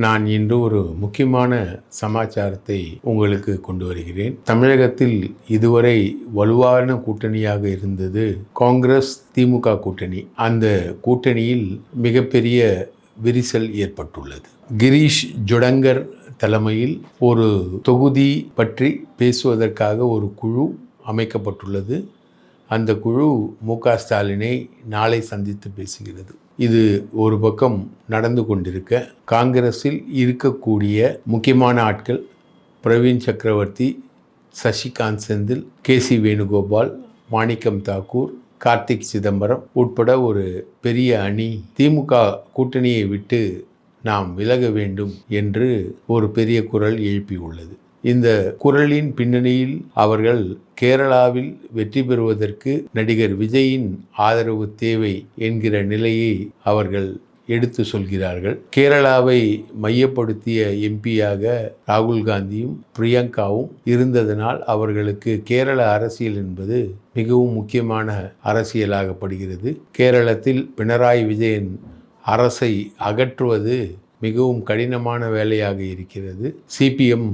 நான் இன்று ஒரு முக்கியமான சமாச்சாரத்தை உங்களுக்கு கொண்டு வருகிறேன். தமிழகத்தில் இதுவரை வலுவான கூட்டணியாக இருந்தது காங்கிரஸ் திமுக கூட்டணி. அந்த கூட்டணியில் மிகப்பெரிய விரிசல் ஏற்பட்டுள்ளது. கிரீஷ் ஜுடங்கர் தலைமையில் ஒரு தொகுதி பற்றி பேசுவதற்காக ஒரு குழு அமைக்கப்பட்டுள்ளது. அந்த குழு மு.க. ஸ்டாலினை நாளை சந்தித்து பேசுகிறது. இது ஒரு பக்கம் நடந்து கொண்டிருக்க, காங்கிரஸில் இருக்கக்கூடிய முக்கியமான ஆட்கள் பிரவீன் சக்கரவர்த்தி, சசிகாந்த் செந்தில், கே.சி. வேணுகோபால், மாணிக்கம் தாக்கூர், கார்த்திக் சிதம்பரம் உட்பட ஒரு பெரிய அணி திமுக கூட்டணியை விட்டு நாம் விலக வேண்டும் என்று ஒரு பெரிய குரல் எழுப்பியுள்ளது. இந்த குரலின் பின்னணியில் அவர்கள் கேரளாவில் வெற்றி பெறுவதற்கு நடிகர் விஜயின் ஆதரவு தேவை என்கிற நிலையை அவர்கள் எடுத்து சொல்கிறார்கள். கேரளாவை மையப்படுத்திய எம்பியாக ராகுல் காந்தியும் பிரியங்காவும் இருந்ததனால் அவர்களுக்கு கேரள அரசியல் என்பது மிகவும் முக்கியமான அரசியலாகப்படுகிறது. கேரளத்தில் பினராயி விஜயன் அரசை அகற்றுவது மிகவும் கடினமான வேலையாக இருக்கிறது. சிபிஎம்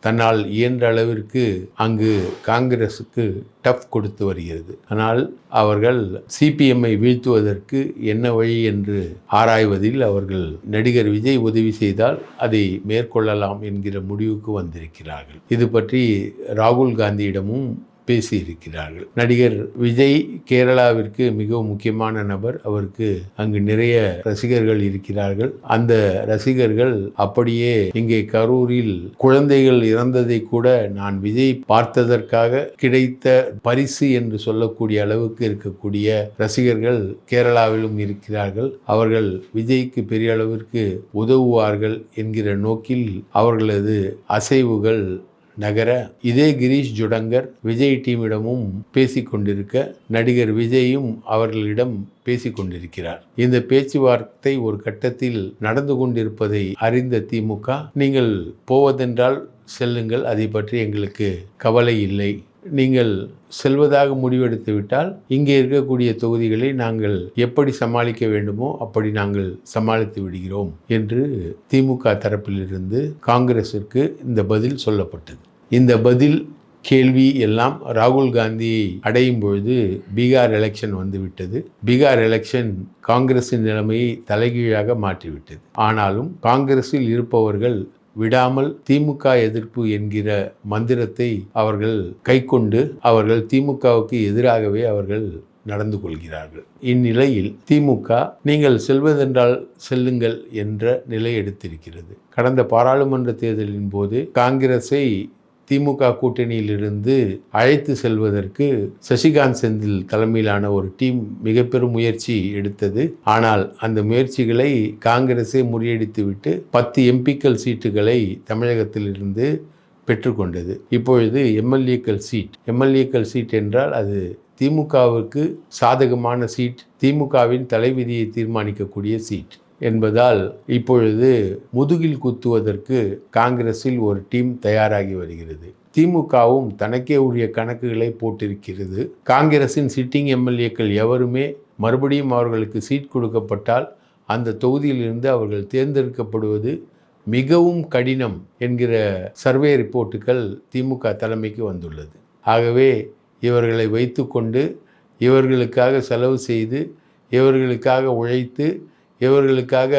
தன்னால் இயன்ற அளவிற்கு அங்கு காங்கிரஸுக்கு டஃப் கொடுத்து வருகிறது. ஆனால் அவர்கள் சிபிஎம்மை வீழ்த்துவதற்கு என்ன வழி என்று ஆராய்வதில் அவர்கள் நடிகர் விஜய் உதவி செய்தால் அதை மேற்கொள்ளலாம் என்கிற முடிவுக்கு வந்திருக்கிறார்கள். இது பற்றி ராகுல் காந்தியிடமும் பேசியிருக்கிறார்கள். நடிகர் விஜய் கேரளாவிற்கு மிகவும் முக்கியமான நபர். அவருக்கு அங்கு நிறைய ரசிகர்கள் இருக்கிறார்கள். அந்த ரசிகர்கள் அப்படியே இங்கே கரூரில் குழந்தைகள் இறந்ததை கூட நான் விஜய் பார்த்ததற்காக கிடைத்த பரிசு என்று சொல்லக்கூடிய அளவுக்கு இருக்கக்கூடிய ரசிகர்கள் கேரளாவிலும் இருக்கிறார்கள். அவர்கள் விஜய்க்கு பெரிய அளவிற்கு உதவுவார்கள் என்கிற நோக்கில் அவர்களது அசைவுகள் நகர, இதே கிரீஷ் ஜுடங்கர் விஜய் டீமிடமும் பேசிக்கொண்டிருக்க, நடிகர் விஜயும் அவர்களிடம் பேசிக்கொண்டிருக்கிறார். இந்த பேச்சுவார்த்தை ஒரு கட்டத்தில் நடந்து கொண்டிருப்பதை அறிந்த திமுக, நீங்கள் போவதென்றால் செல்லுங்கள், அதை பற்றி எங்களுக்கு கவலை இல்லை. நீங்கள் செல்வதாக முடிவெடுத்து விட்டால் இங்கே இருக்கக்கூடிய தொகுதிகளை நாங்கள் எப்படி சமாளிக்க வேண்டுமோ அப்படி நாங்கள் சமாளித்து விடுகிறோம் என்று திமுக தரப்பிலிருந்து காங்கிரசிற்கு இந்த பதில் சொல்லப்பட்டது. இந்த பதில் கேள்வி எல்லாம் ராகுல் காந்தியை அடையும் பொழுது பீகார் எலெக்ஷன் வந்துவிட்டது. பீகார் எலெக்ஷன் காங்கிரசின் நிலைமையை தலைகீழாக மாற்றிவிட்டது. ஆனாலும் காங்கிரஸில் இருப்பவர்கள் விடாமல் திமுக எதிர்ப்பு என்கிற மந்திரத்தை அவர்கள் கைக்கொண்டு அவர்கள் திமுகவுக்கு எதிராகவே அவர்கள் நடந்து கொள்கிறார்கள். இந்நிலையில் திமுக நீங்கள் செல்வதென்றால் செல்லுங்கள் என்ற நிலை எடுத்திருக்கிறது. கடந்த பாராளுமன்ற தேர்தலின் போது காங்கிரஸை திமுக கூட்டணியிலிருந்து அழைத்து செல்வதற்கு சசிகாந்த் செந்தில் தலைமையிலான ஒரு டீம் மிக பெரும் முயற்சி எடுத்தது. ஆனால் அந்த முயற்சிகளை காங்கிரஸே முறியடித்துவிட்டு 10 எம்பிக்கள் சீட்டுகளை தமிழகத்திலிருந்து பெற்றுக்கொண்டது. இப்பொழுது எம்எல்ஏக்கள் சீட் என்றால் அது திமுகவுக்கு சாதகமான சீட், திமுகவின் தலைவிதியை தீர்மானிக்கக்கூடிய சீட் என்பதால் இப்பொழுது முதுகில் குத்துவதற்கு காங்கிரஸில் ஒரு டீம் தயாராகி வருகிறது. திமுகவும் தனக்கே உரிய கணக்குகளை போட்டிருக்கிறது. காங்கிரஸின் சிட்டிங் எம்எல்ஏக்கள் எவருமே மறுபடியும் அவர்களுக்கு சீட் கொடுக்கப்பட்டால் அந்த தொகுதியிலிருந்து அவர்கள் தேர்ந்தெடுக்கப்படுவது மிகவும் கடினம் என்கிற சர்வே ரிப்போர்ட்டுகள் திமுக தலைமைக்கு வந்துள்ளது. ஆகவே இவர்களை வைத்துக்கொண்டு இவர்களுக்காக செலவு செய்து இவர்களுக்காக உழைத்து இவர்களுக்காக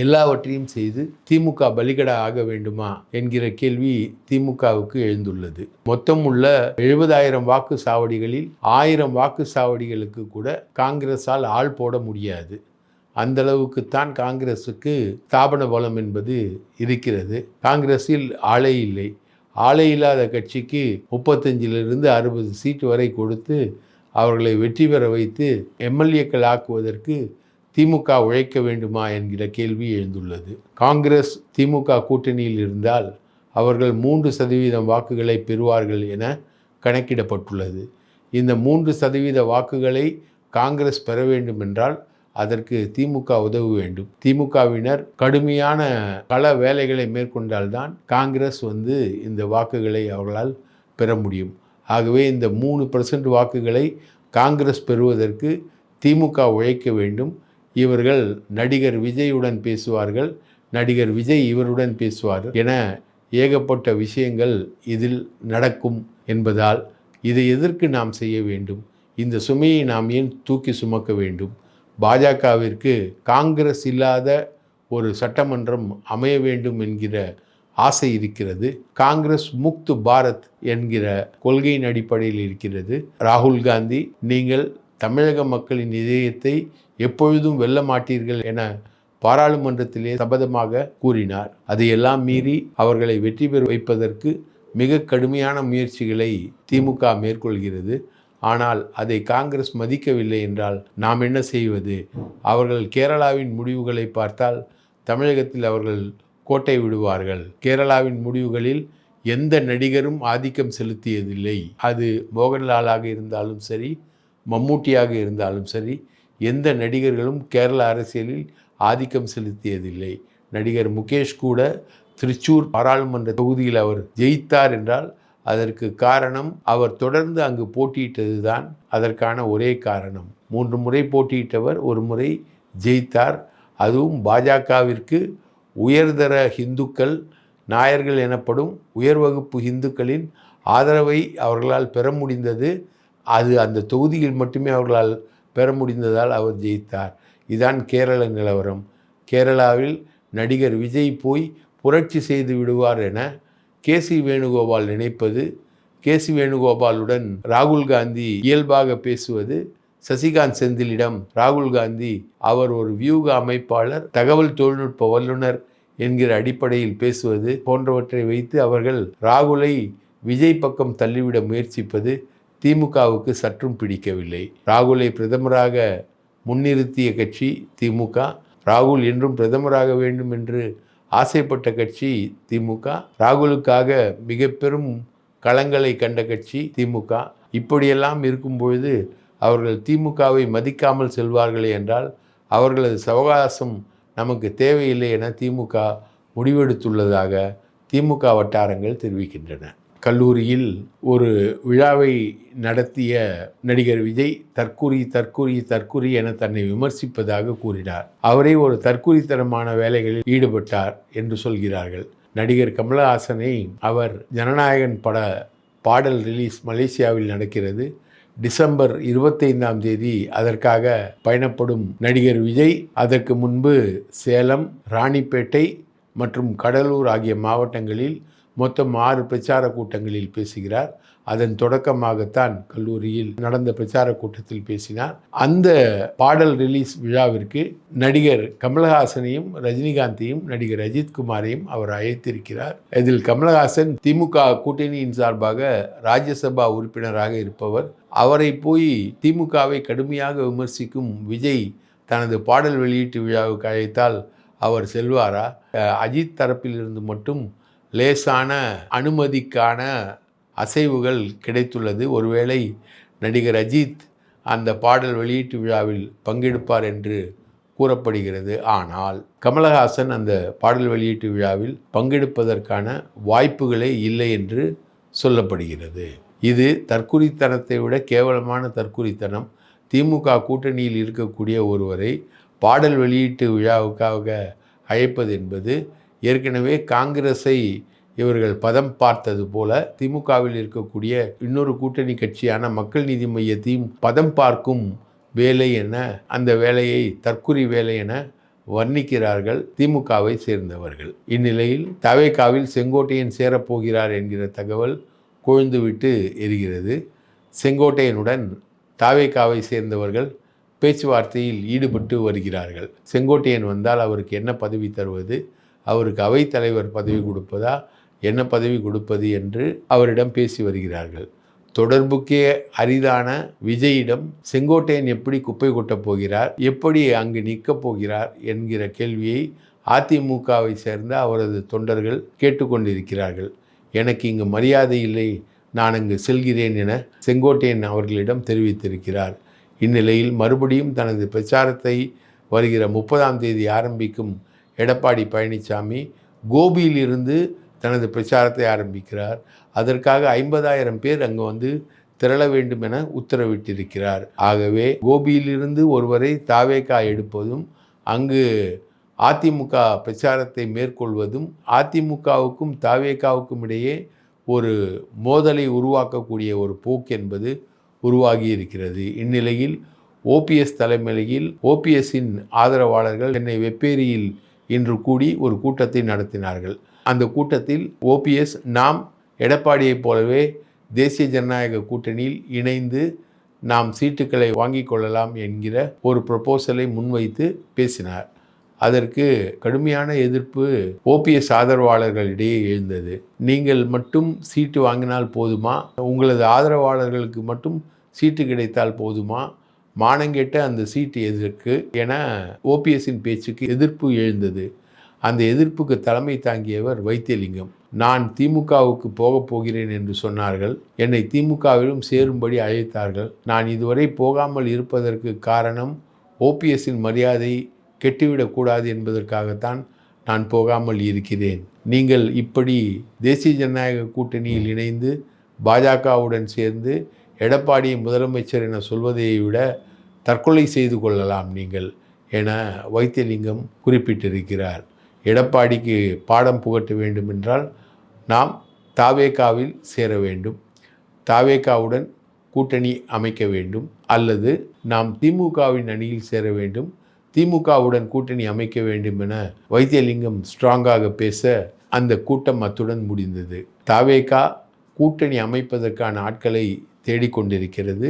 எல்லாவற்றையும் செய்து திமுக பலிகடா ஆக வேண்டுமா என்கிற கேள்வி திமுகவுக்கு எழுந்துள்ளது. மொத்தம் உள்ள 70,000 வாக்கு சாவடிகளில் 1000 வாக்கு சாவடிகளுக்கு கூட காங்கிரஸால் ஆள் போட முடியாது. அந்த அளவுக்குத்தான் காங்கிரஸுக்கு ஸ்தாபன பலம் என்பது இருக்கிறது. காங்கிரஸில் ஆளே இல்லை. ஆளே இல்லாத கட்சிக்கு 35லிருந்து 60 சீட்டு வரை கொடுத்து அவர்களை வெற்றி பெற வைத்து எம்எல்ஏக்கள் ஆக்குவதற்கு திமுக உழைக்க வேண்டுமா என்கிற கேள்வி எழுந்துள்ளது. காங்கிரஸ் திமுக கூட்டணியில் இருந்தால் அவர்கள் 3% வாக்குகளை பெறுவார்கள் என கணக்கிடப்பட்டுள்ளது. இந்த 3% வாக்குகளை காங்கிரஸ் பெற வேண்டும் என்றால் அதற்கு திமுக உதவ வேண்டும். திமுகவினர் கடுமையான கள வேலைகளை மேற்கொண்டால்தான் காங்கிரஸ் இந்த வாக்குகளை அவர்களால் பெற முடியும். ஆகவே இந்த 3% வாக்குகளை காங்கிரஸ் பெறுவதற்கு திமுக உழைக்க வேண்டும். இவர்கள் நடிகர் விஜயுடன் பேசுவார்கள். நடிகர் விஜய் இவருடன் பேசுவார் என ஏகப்பட்ட விஷயங்கள் இதில் நடக்கும் என்பதால் இதை எதற்கு நாம் செய்ய வேண்டும்? இந்த சுமையை நாம் ஏன் தூக்கி சுமக்க வேண்டும்? பாஜகவிற்கு காங்கிரஸ் இல்லாத ஒரு சட்டமன்றம் அமைய வேண்டும் என்கிற ஆசை இருக்கிறது. காங்கிரஸ் முக்து பாரத் என்கிற கொள்கையின் அடிப்படையில் இருக்கிறது. ராகுல் காந்தி, நீங்கள் தமிழக மக்களின் இதயத்தை எப்பொழுதும் வெல்ல மாட்டீர்கள் என பாராளுமன்றத்திலே சபதமாக கூறினார். அதையெல்லாம் மீறி அவர்களை வெற்றி பெற வைப்பதற்கு மிக கடுமையான முயற்சிகளை திமுக மேற்கொள்கிறது. ஆனால் அதை காங்கிரஸ் மதிக்கவில்லை என்றால் நாம் என்ன செய்வது? அவர்கள் கேரளாவின் முடிவுகளை பார்த்தால் தமிழகத்தில் அவர்கள் கோட்டை விடுவார்கள். கேரளாவின் முடிவுகளில் எந்த நடிகரும் ஆதிக்கம் செலுத்தியதில்லை. அது மோகன்லாலாக இருந்தாலும் சரி, மம்மூட்டியாக இருந்தாலும் சரி, எந்த நடிகர்களும் கேரள அரசியலில் ஆதிக்கம் செலுத்தியதில்லை. நடிகர் முகேஷ் கூட திருச்சூர் பாராளுமன்ற தொகுதியில் அவர் ஜெயித்தார் என்றால் அதற்கு காரணம் அவர் தொடர்ந்து அங்கு போட்டியிட்டது தான் அதற்கான ஒரே காரணம். 3 முறை போட்டியிட்டவர், ஒரு முறை ஜெயித்தார். அதுவும் பாஜகவிற்கு உயர்தர இந்துக்கள், நாயர்கள் எனப்படும் உயர் வகுப்பு இந்துக்களின் ஆதரவை அவர்களால் பெற முடிந்தது. அது அந்த தொகுதியில் மட்டுமே அவர்களால் பெற முடிந்ததால் அவர் ஜெயித்தார். இதுதான் கேரள நிலவரம். கேரளாவில் நடிகர் விஜய் போய் புரட்சி செய்து விடுவார் என கேசி வேணுகோபால் நினைப்பது, கேசி வேணுகோபாலுடன் ராகுல் காந்தி இயல்பாக பேசுவது, சசிகாந்த் செந்திலிடம் ராகுல் காந்தி அவர் ஒரு வியூக அமைப்பாளர், தகவல் தொழில்நுட்ப வல்லுநர் என்கிற அடிப்படையில் பேசுவது போன்றவற்றை வைத்து அவர்கள் ராகுலை விஜய் பக்கம் தள்ளிவிட முயற்சிப்பது திமுகவுக்கு சற்றும் பிடிக்கவில்லை. ராகுலை பிரதமராக முன்னிறுத்திய கட்சி திமுக. ராகுல் என்றும் பிரதமராக வேண்டும் என்று ஆசைப்பட்ட கட்சி திமுக. ராகுலுக்காக மிக பெரும் களங்களை கண்ட கட்சி திமுக. இப்படியெல்லாம் இருக்கும்பொழுது அவர்கள் திமுகவை மதிக்காமல் செல்வார்களே என்றால் அவர்களது சவகாசம் நமக்கு தேவையில்லை என திமுக முடிவெடுத்துள்ளதாக திமுக வட்டாரங்கள் தெரிவிக்கின்றன. கல்லூரியில் ஒரு விழாவை நடத்திய நடிகர் விஜய் தற்குறி என தன்னை விமர்சிப்பதாக கூறினார். அவரே ஒரு தற்குறித்தனமான வேலைகளில் ஈடுபட்டார் என்று சொல்கிறார்கள். நடிகர் கமலஹாசனை அவர் ஜனநாயகன் பாடல் ரிலீஸ் மலேசியாவில் நடக்கிறது. டிசம்பர் 25ஆம் தேதி அதற்காக பயணப்படும் நடிகர் விஜய் அதற்கு முன்பு சேலம், ராணிப்பேட்டை மற்றும் கடலூர் ஆகிய மாவட்டங்களில் மொத்தம் 6 பிரச்சார கூட்டங்களில் பேசுகிறார். அதன் தொடக்கமாகத்தான் கல்லூரியில் நடந்த பிரச்சார கூட்டத்தில் பேசினார். அந்த பாடல் ரிலீஸ் விழாவிற்கு நடிகர் கமலஹாசனையும் ரஜினிகாந்தையும் நடிகர் அஜித்குமாரையும் அவர் அழைத்திருக்கிறார். இதில் கமலஹாசன் திமுக கூட்டணியின் சார்பாக ராஜ்யசபா உறுப்பினராக இருப்பவர். அவரை போய் திமுகவை கடுமையாக விமர்சிக்கும் விஜய் தனது பாடல் வெளியீட்டு விழாவுக்கு அழைத்தால் அவர் செல்வாரா? அஜித் தரப்பிலிருந்து மட்டும் லேசான அனுமதிக்கான அசைவுகள் கிடைத்துள்ளது. ஒருவேளை நடிகர் அஜித் அந்த பாடல் வெளியீட்டு விழாவில் பங்கெடுப்பார் என்று கூறப்படுகிறது. ஆனால் கமலஹாசன் அந்த பாடல் வெளியீட்டு விழாவில் பங்கெடுப்பதற்கான வாய்ப்புகளே இல்லை என்று சொல்லப்படுகிறது. இது தற்குறித்தனத்தை விட கேவலமான தற்குறித்தனம். திமுக கூட்டணியில் இருக்கக்கூடிய ஒருவரை பாடல் வெளியீட்டு விழாவுக்காக அழைப்பது என்பது ஏற்கனவே காங்கிரஸை இவர்கள் பதம் பார்த்தது போல திமுகவில் இருக்கக்கூடிய இன்னொரு கூட்டணி கட்சியான மக்கள் நீதி மையத்தையும் பதம் பார்க்கும் வேலை என, அந்த வேலையை தற்குறி வேலை என வர்ணிக்கிறார்கள் திமுகவை சேர்ந்தவர்கள். இந்நிலையில் தவேகாவில் செங்கோட்டையன் சேரப்போகிறார் என்கிற தகவல் கொழுந்துவிட்டு எரிகிறது. செங்கோட்டையனுடன் தவேகாவை சேர்ந்தவர்கள் பேச்சுவார்த்தையில் ஈடுபட்டு வருகிறார்கள். செங்கோட்டையன் வந்தால் அவருக்கு என்ன பதவி தருவது, அவருக்கு அவைத்தலைவர் பதவி கொடுப்பதா, என்ன பதவி கொடுப்பது என்று அவரிடம் பேசி வருகிறார்கள். தொடர்புக்கே அரிதான விஜயிடம் செங்கோட்டையன் எப்படி குப்பை கொட்டப் போகிறார், எப்படி அங்கு நிற்கப் போகிறார் என்கிற கேள்வியை அதிமுகவை சேர்ந்த அவரது தொண்டர்கள் கேட்டுக்கொண்டிருக்கிறார்கள். எனக்கு இங்கு மரியாதை இல்லை, நான் அங்கு செல்கிறேன் என செங்கோட்டையன் அவர்களிடம் தெரிவித்திருக்கிறார். இந்நிலையில் மறுபடியும் தனது பிரச்சாரத்தை வருகிற 30ஆம் தேதி ஆரம்பிக்கும் எடப்பாடி பழனிசாமி கோபியிலிருந்து தனது பிரச்சாரத்தை ஆரம்பிக்கிறார். அதற்காக 50,000 பேர் அங்கு வந்து திரள வேண்டும் என உத்தரவிட்டிருக்கிறார். ஆகவே கோபியிலிருந்து ஒருவரை தாவேகா எடுப்பதும், அங்கு அதிமுக பிரச்சாரத்தை மேற்கொள்வதும் அதிமுகவுக்கும் தாவேகாவுக்கும் இடையே ஒரு மோதலை உருவாக்கக்கூடிய ஒரு போக்கு என்பது உருவாகி இருக்கிறது. இந்நிலையில் ஓபிஎஸ் தலைமையில் ஓபிஎஸ்ஸின் ஆதரவாளர்கள் சென்னை வெப்பேரியில் இன்று கூடி ஒரு கூட்டத்தை நடத்தினார்கள். அந்த கூட்டத்தில் ஓபிஎஸ் நாம் எடப்பாடியைப் போலவே தேசிய ஜனநாயக கூட்டணியில் இணைந்து நாம் சீட்டுக்களை வாங்கிக் கொள்ளலாம் என்கிற ஒரு ப்ரொபோசலை முன்வைத்து பேசினார். அதற்கு கடுமையான எதிர்ப்பு ஓபிஎஸ் ஆதரவாளர்களிடையே எழுந்தது. நீங்கள் மட்டும் சீட்டு வாங்கினால் போதுமா, உங்களது ஆதரவாளர்களுக்கு மட்டும் சீட்டு கிடைத்தால் போதுமா, மானங்கெட்ட அந்த சீட்டு எதற்கு என ஓபிஎஸ்ஸின் பேச்சுக்கு எதிர்ப்பு எழுந்தது. அந்த எதிர்ப்புக்கு தலைமை தாங்கியவர் வைத்தியலிங்கம். நான் திமுகவுக்கு போகப் போகிறேன் என்று சொன்னார்கள். என்னை திமுகவிலும் சேரும்படி அழைத்தார்கள். நான் இதுவரை போகாமல் இருப்பதற்கு காரணம் ஓபிஎஸ்ஸின் மரியாதை கெட்டுவிடக்கூடாது என்பதற்காகத்தான் நான் போகாமல் இருக்கிறேன். நீங்கள் இப்படி தேசிய ஜனநாயக கூட்டணியில் இணைந்து பாஜகவுடன் சேர்ந்து எடப்பாடியை முதலமைச்சர் என சொல்வதை விட தற்கொலை செய்து கொள்ளலாம் நீங்கள் என வைத்தியலிங்கம் குறிப்பிட்டிருக்கிறார். எடப்பாடிக்கு பாடம் புகட்ட வேண்டும் என்றால் நாம் தாவேகாவில் சேர வேண்டும், தாவேகாவுடன் கூட்டணி அமைக்க வேண்டும், அல்லது நாம் திமுகவின் அணியில் சேர வேண்டும், திமுகவுடன் கூட்டணி அமைக்க வேண்டும் என வைத்தியலிங்கம் ஸ்ட்ராங்காக பேச அந்த கூட்டம் அத்துடன் முடிந்தது. தாவேகா கூட்டணி அமைப்பதற்கான ஆட்களை தேடிக்கொண்டிருக்கிறது.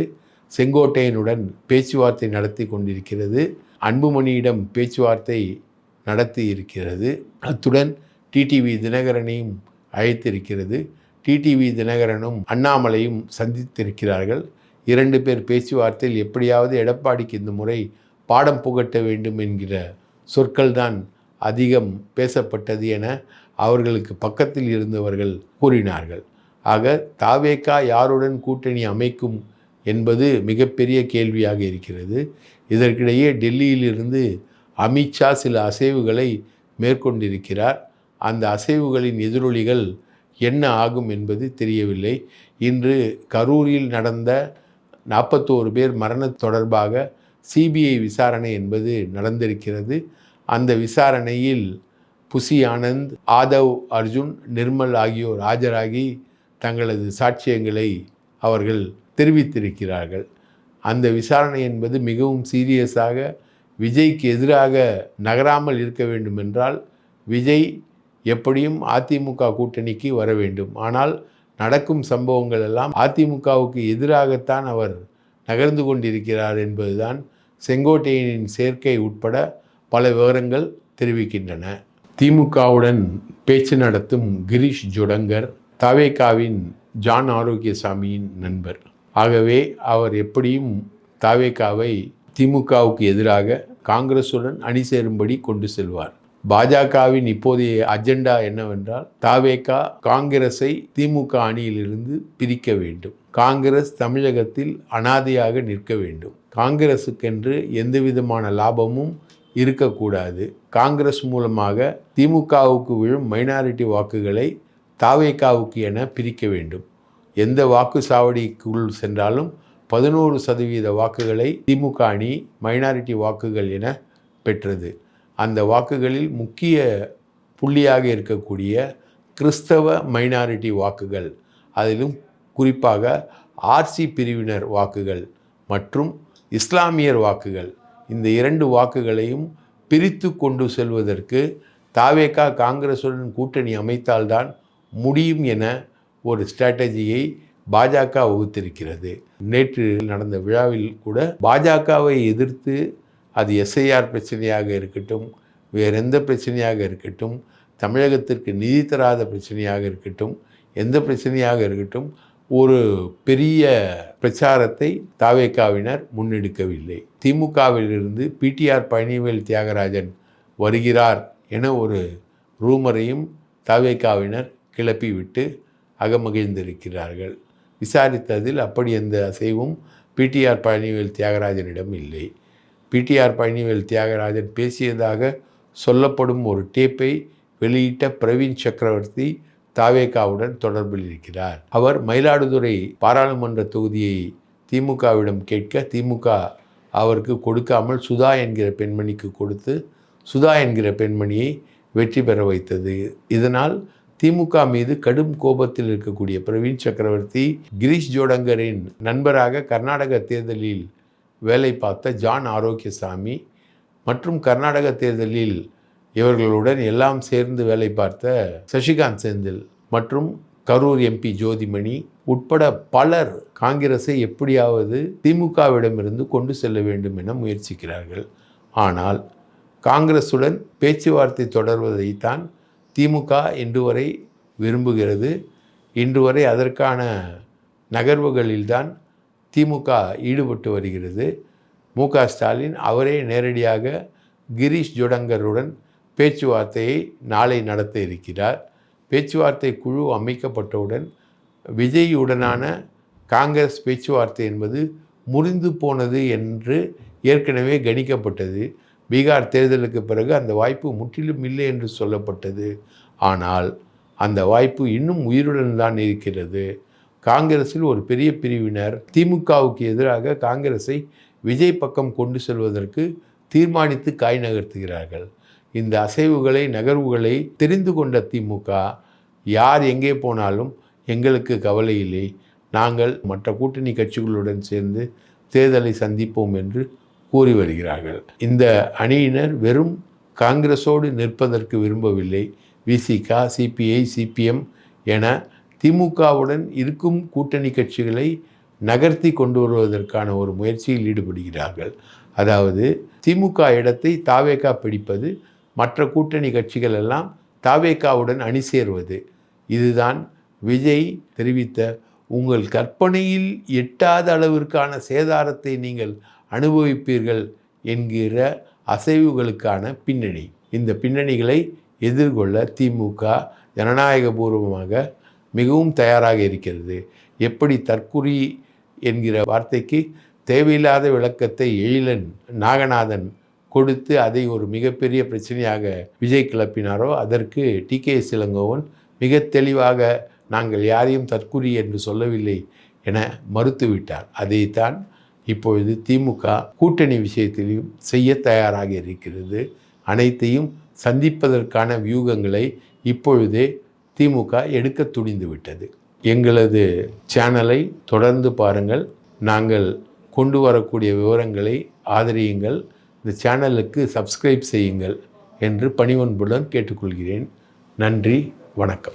செங்கோட்டையனுடன் பேச்சுவார்த்தை நடத்தி கொண்டிருக்கிறது. அன்புமணியிடம் பேச்சுவார்த்தை நடத்தி இருக்கிறது. அத்துடன் டிடிவி தினகரனையும் அழைத்திருக்கிறது. டிடிவி தினகரனும் அண்ணாமலையும் சந்தித்திருக்கிறார்கள். 2 பேர் பேச்சுவார்த்தையில் எப்படியாவது எடப்பாடிக்கு இந்த முறை பாடம் புகட்ட வேண்டும் என்கிற சொற்கள் தான் அதிகம் பேசப்பட்டது என அவர்களுக்கு பக்கத்தில் இருந்தவர்கள் கூறினார்கள். ஆக தாவேகா யாருடன் கூட்டணி அமைக்கும் என்பது மிகப்பெரிய கேள்வியாக இருக்கிறது. இதற்கிடையே டெல்லியிலிருந்து அமித்ஷா சில அசைவுகளை மேற்கொண்டிருக்கிறார். அந்த அசைவுகளின் எதிரொலிகள் என்ன ஆகும் என்பது தெரியவில்லை. இன்று கரூரில் நடந்த 41 பேர் மரண தொடர்பாக சிபிஐ விசாரணை என்பது நடந்திருக்கிறது. அந்த விசாரணையில் புசி ஆனந்த், ஆதவ் அர்ஜுன், நிர்மல் ஆகியோர் ஆஜராகி தங்களது சாட்சியங்களை அவர்கள் தெரிவித்திருக்கிறார்கள். அந்த விசாரணை என்பது மிகவும் சீரியஸாக விஜய்க்கு எதிராக நகராமல் இருக்க வேண்டும் என்றால் விஜய் எப்படியும் அதிமுக கூட்டணிக்கு வர வேண்டும். ஆனால் நடக்கும் சம்பவங்கள் எல்லாம் அதிமுகவுக்கு எதிராகத்தான் அவர் நகர்ந்து கொண்டிருக்கிறார் என்பதுதான் செங்கோட்டையனின் சேர்க்கை உட்பட பல விவரங்கள் தெரிவிக்கின்றன. திமுகவுடன் பேச்சு நடத்தும் கிரீஷ் ஜோடங்கர் தாவேகாவின் ஜான் ஆரோக்கியசாமியின் நண்பர். ஆகவே அவர் எப்படியும் தாவேகாவை திமுகவுக்கு எதிராக காங்கிரசுடன் அணி சேரும்படி கொண்டு செல்வார். பாஜகவின் இப்போதைய அஜெண்டா என்னவென்றால் தாவேகா காங்கிரஸை திமுக அணியிலிருந்து பிரிக்க வேண்டும். காங்கிரஸ் தமிழகத்தில் அனாதையாக நிற்க வேண்டும். காங்கிரசுக்கென்று எந்தவிதமான லாபமும் இருக்கக்கூடாது. காங்கிரஸ் மூலமாக திமுகவுக்கு விழும் மைனாரிட்டி வாக்குகளை தாவேகாவுக்கு என பிரிக்க வேண்டும். எந்த வாக்குச்சாவடிக்குள் சென்றாலும் 11% வாக்குகளை திமுக அணி மைனாரிட்டி வாக்குகள் என பெற்றது. அந்த வாக்குகளில் முக்கிய புள்ளியாக இருக்கக்கூடிய கிறிஸ்தவ மைனாரிட்டி வாக்குகள், அதிலும் குறிப்பாக ஆர்சி பிரிவினர் வாக்குகள் மற்றும் இஸ்லாமியர் வாக்குகள், இந்த 2 வாக்குகளையும் பிரித்து கொண்டு செல்வதற்கு தாவேகா காங்கிரசுடன் கூட்டணி அமைத்தால்தான் முடியும் என ஒரு ஸ்ட்ராட்டஜியை பாஜக வகுத்திருக்கிறது. நேற்று நடந்த விழாவில் கூட பாஜகவை எதிர்த்து அது எஸ்ஐஆர் பிரச்சனையாக இருக்கட்டும், வேறு எந்த பிரச்சனையாக இருக்கட்டும், தமிழகத்திற்கு நிதி தராத பிரச்சனையாக இருக்கட்டும், எந்த பிரச்சனையாக இருக்கட்டும், ஒரு பெரிய பிரச்சாரத்தை தாவேகாவினர் முன்னெடுக்கவில்லை. திமுகவிலிருந்து பிடிஆர் பழனிவேல் தியாகராஜன் வருகிறார் என ஒரு ரூமரையும் தாவேகாவினர் கிளப்பிவிட்டு அகமகிழ்ந்திருக்கிறார்கள். விசாரித்ததில் அப்படி எந்த அசைவும் பிடிஆர் பழனிவேல் தியாகராஜனிடம் இல்லை. பிடிஆர் பழனிவேல் தியாகராஜன் பேசியதாக சொல்லப்படும் ஒரு டேப்பை வெளியிட்ட பிரவீன் சக்கரவர்த்தி தாவேகாவுடன் தொடர்பில் இருக்கிறார். அவர் மயிலாடுதுறை பாராளுமன்ற தொகுதியை திமுகவிடம் கேட்க திமுக அவருக்கு கொடுக்காமல் சுதா என்கிற பெண்மணிக்கு கொடுத்து சுதா என்கிற பெண்மணியை வெற்றி பெற வைத்தது. இதனால் திமுக மீது கடும் கோபத்தில் இருக்கக்கூடிய பிரவீன் சக்கரவர்த்தி, கிரீஷ் ஜோடங்கரின் நண்பராக கர்நாடக தேர்தலில் வேலை பார்த்த ஜான் ஆரோக்கியசாமி மற்றும் கர்நாடக தேர்தலில் இவர்களுடன் எல்லாம் சேர்ந்து வேலை பார்த்த சசிகாந்த் செந்தில் மற்றும் கரூர் எம்பி ஜோதிமணி உட்பட பலர் காங்கிரஸை எப்படியாவது திமுகவிடமிருந்து கொண்டு செல்ல வேண்டும் என முயற்சிக்கிறார்கள். ஆனால் காங்கிரசுடன் பேச்சுவார்த்தை தொடர்வதைத்தான் திமுக இன்று வரை விரும்புகிறது. இன்று வரை அதற்கான நகர்வுகளில்தான் திமுக ஈடுபட்டு வருகிறது. மு.க. ஸ்டாலின் அவரே நேரடியாக கிரீஷ் ஜோடங்கருடன் பேச்சுவார்த்தையை நாளை நடத்த இருக்கிறார். பேச்சுவார்த்தை குழு அமைக்கப்பட்டவுடன் விஜயுடனான காங்கிரஸ் பேச்சுவார்த்தை என்பது முறிந்து போனது என்று ஏற்கனவே கணிக்கப்பட்டது. பீகார் தேர்தலுக்கு பிறகு அந்த வாய்ப்பு முற்றிலும் இல்லை என்று சொல்லப்பட்டது. ஆனால் அந்த வாய்ப்பு இன்னும் உயிருடன் தான் இருக்கிறது. காங்கிரஸில் ஒரு பெரிய பிரிவினர் திமுகவுக்கு எதிராக காங்கிரஸை விஜய் பக்கம் கொண்டு செல்வதற்கு தீர்மானித்து காய் நகர்த்துகிறார்கள். இந்த அசைவுகளை நகர்வுகளை தெரிந்து கொண்ட திமுக யார் எங்கே போனாலும் எங்களுக்கு கவலை இல்லை, நாங்கள் மற்ற கூட்டணி கட்சிகளுடன் சேர்ந்து தேர்தலை சந்திப்போம் என்று கூறி வருகிறார்கள். இந்த அணியினர் வெறும் காங்கிரஸோடு நிற்பதற்கு விரும்பவில்லை. விசிக, சிபிஐ, சிபிஎம் என திமுகவுடன் இருக்கும் கூட்டணி கட்சிகளை நகர்த்தி கொண்டு வருவதற்கான ஒரு முயற்சியில் ஈடுபடுகிறார்கள். அதாவது திமுக இடத்தை தாவேகா பிடிப்பது, மற்ற கூட்டணி கட்சிகள் எல்லாம் தாவேகாவுடன் அணி சேர்வது. இதுதான் விஜய் தெரிவித்த உங்கள் கற்பனையில் எட்டாத அளவிற்கான சேதாரத்தை நீங்கள் அனுபவிப்பீர்கள் என்கிற அசைவுகளுக்கான பின்னணி. இந்த பின்னணிகளை எதிர்கொள்ள திமுக ஜனநாயகபூர்வமாக மிகவும் தயாராக இருக்கிறது. எப்படி தற்குறி என்கிற வார்த்தைக்கு தேவையில்லாத விளக்கத்தை எழிலன் நாகநாதன் கொடுத்து அதை ஒரு மிகப்பெரிய பிரச்சனையாக விஜய் கிளப்பினாரோ, அதற்கு டி.கே.எஸ். இளங்கோவன் மிக தெளிவாக நாங்கள் யாரையும் தற்குறி என்று சொல்லவில்லை என மறுத்துவிட்டார். அதைத்தான் இப்பொழுது திமுக கூட்டணி விஷயத்திலும் செய்ய தயாராக இருக்கிறது. அனைத்தையும் சந்திப்பதற்கான வியூகங்களை இப்பொழுதே திமுக எடுக்க துணிந்து விட்டது. எங்களது சேனலை தொடர்ந்து பாருங்கள். நாங்கள் கொண்டு வரக்கூடிய விவரங்களை ஆதரியுங்கள். இந்த சேனலுக்கு சப்ஸ்கிரைப் செய்யுங்கள் என்று பணிவன்புடன் கேட்டுக்கொள்கிறேன். நன்றி, வணக்கம்.